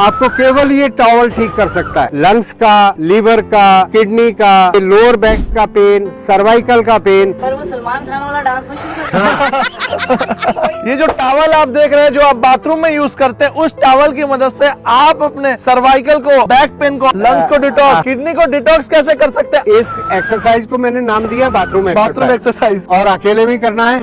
आपको केवल ये टॉवल ठीक कर सकता है। लंग्स का, लीवर का, किडनी का, लोअर बैक का पेन, सर्वाइकल का पेन। पर वो सलमान खान वाला डांस में शुरू कर ये जो टॉवल आप देख रहे हैं जो आप बाथरूम में यूज करते हैं, उस टॉवल की मदद से आप अपने सर्वाइकल को, बैक पेन को, लंग्स को डिटॉक्स, किडनी को डिटॉक्स कैसे कर सकते हैं? इस एक्सरसाइज को मैंने नाम दिया बाथरूम एक्सरसाइज। और अकेले भी करना है।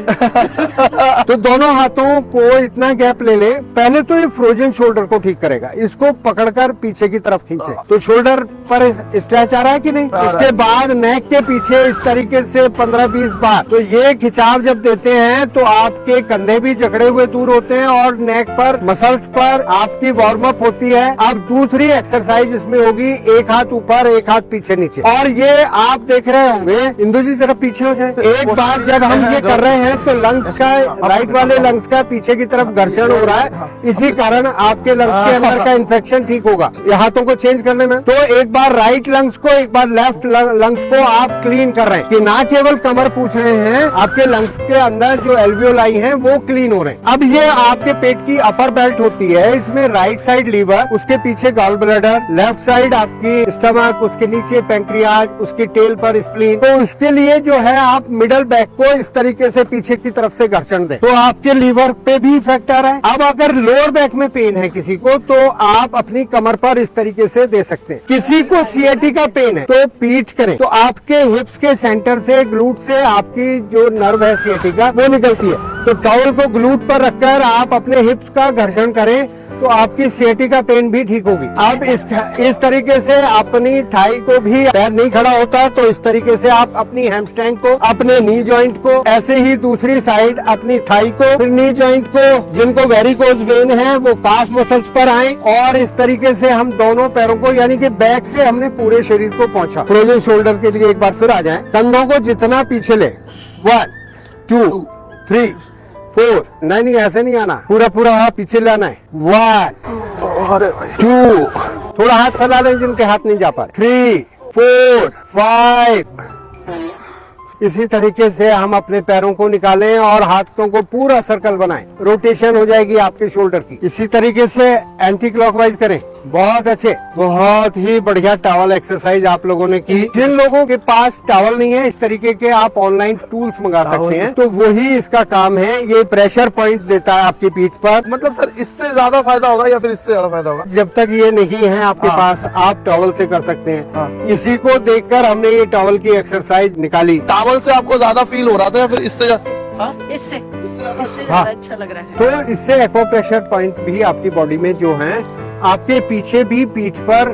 तो दोनों हाथों को इतना गैप ले ले। पहले तो ये फ्रोजन शोल्डर को ठीक करेगा। इसको पकड़कर पीछे की तरफ खींचे तो शोल्डर पर स्ट्रेच आ रहा है कि नहीं। उसके बाद नेक के पीछे इस तरीके से 15-20 बार। तो ये खिंचाव जब देते हैं तो आपके कंधे भी जकड़े हुए दूर होते हैं और नेक पर, मसल्स पर आपकी वार्म अप होती है। अब दूसरी एक्सरसाइज इसमें होगी, एक हाथ ऊपर, एक हाथ पीछे नीचे। और ये आप देख रहे होंगे, इंदु जी तरफ पीछे हो जाए। एक बार जब हम ये कर रहे हैं तो लंग्स का, राइट वाले लंग्स का पीछे की तरफ घर्षण हो रहा है। इसी कारण आपके लंग्स के अंदर का इन्फेक्शन ठीक होगा। ये हाथों को चेंज करने में तो एक बार राइट लंग्स को, एक बार लेफ्ट लंग्स को आप क्लीन कर रहे हैं कि ना केवल कमर पूछ रहे हैं, आपके लंग्स के अंदर जो एल्वियोलाई हैं वो क्लीन हो रहे हैं। अब ये आपके पेट की अपर बेल्ट होती है। इसमें राइट साइड लीवर, उसके पीछे गॉल ब्लैडर, लेफ्ट साइड आपकी स्टमक, उसके नीचे पैंक्रियाज, उसकी टेल पर स्प्लीन। तो उसके लिए जो है आप मिडल बैक को इस तरीके से पीछे की तरफ से घर्षण दें तो आपके लीवर पे भी इफेक्ट आ रहा है। अब अगर लोअर बैक में पेन है किसी को तो आप अपनी कमर पर इस तरीके से दे सकते हैं। किसी को सीएटी का पेन है तो पीठ करें तो आपके हिप्स के सेंटर से, ग्लूट से आपकी जो नर्व है सीएटी का वो निकलती है। तो टॉवल को ग्लूट पर रखकर आप अपने हिप्स का घर्षण करें तो आपकी सीएटी का पेन भी ठीक होगी। अब इस तरीके से अपनी थाई को भी, पैर नहीं खड़ा होता तो इस तरीके से आप अपनी हैमस्ट्रिंग को, अपने नी जॉइंट को, ऐसे ही दूसरी साइड अपनी थाई को, फिर नी जॉइंट को, जिनको वेरिकोज वेन है वो काफ मसल्स पर आए। और इस तरीके से हम दोनों पैरों को, यानी कि बैक से हमने पूरे शरीर को पहुंचा। फ्रोजन शोल्डर के लिए एक बार फिर आ जाए। कंधों को जितना पीछे ले, 1 2 3 4, नहीं ऐसे नहीं आना, पूरा हाथ पीछे लाना है। 1 2, थोड़ा हाथ फैला लें जिनके हाथ नहीं जा पा रहे। 3 4 5। इसी तरीके से हम अपने पैरों को निकालें और हाथों को पूरा सर्कल बनाएं। रोटेशन हो जाएगी आपके शोल्डर की। इसी तरीके से एंटी क्लॉकवाइज करें। बहुत अच्छे, बहुत ही बढ़िया टॉवल एक्सरसाइज आप लोगों ने की। जिन लोगों के पास टॉवल नहीं है, इस तरीके के आप ऑनलाइन टूल्स मंगा सकते हैं, तो वही इसका काम है। ये प्रेशर पॉइंट देता है आपकी पीठ पर। मतलब सर इससे ज्यादा फायदा होगा या फिर इससे ज्यादा फायदा होगा? जब तक ये नहीं है आपके पास, आप टॉवल से कर सकते हैं। इसी को देखकर हमने ये टॉवल की एक्सरसाइज निकाली। टॉवल से आपको ज्यादा फील हो रहा था या फिर इससे? इससे ज्यादा अच्छा लग रहा है। तो इससे एक्वा प्रेशर पॉइंट भी आपकी बॉडी में जो है, आपके पीछे भी पीठ पर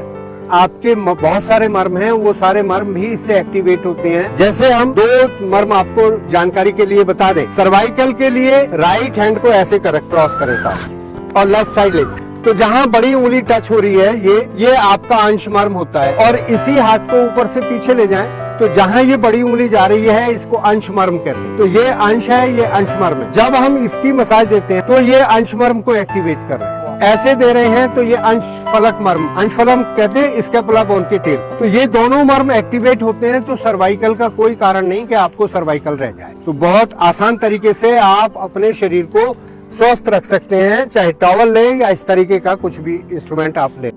आपके बहुत सारे मर्म हैं, वो सारे मर्म भी इससे एक्टिवेट होते हैं। जैसे हम 2 मर्म आपको जानकारी के लिए बता दें। सर्वाइकल के लिए राइट हैंड को ऐसे क्रॉस करें साहब और लेफ्ट साइड ले, तो जहाँ बड़ी उंगली टच हो रही है ये आपका अंश मर्म होता है। और इसी हाथ को ऊपर से पीछे ले जाएं तो जहाँ ये बड़ी उंगली जा रही है इसको अंश मर्म कहते हैं। तो ये अंश है, ये अंश मर्म है। जब हम इसकी मसाज देते हैं तो ये अंश मर्म को एक्टिवेट कर रहे हैं। ऐसे दे रहे हैं तो ये अंश फलक मर्म, अंश फलक कहते हैं स्कैपुला बोन की टेल। तो ये दोनों मर्म एक्टिवेट होते हैं तो सर्वाइकल का कोई कारण नहीं कि आपको सर्वाइकल रह जाए। तो बहुत आसान तरीके से आप अपने शरीर को स्वस्थ रख सकते हैं, चाहे टॉवल लें या इस तरीके का कुछ भी इंस्ट्रूमेंट आप लें।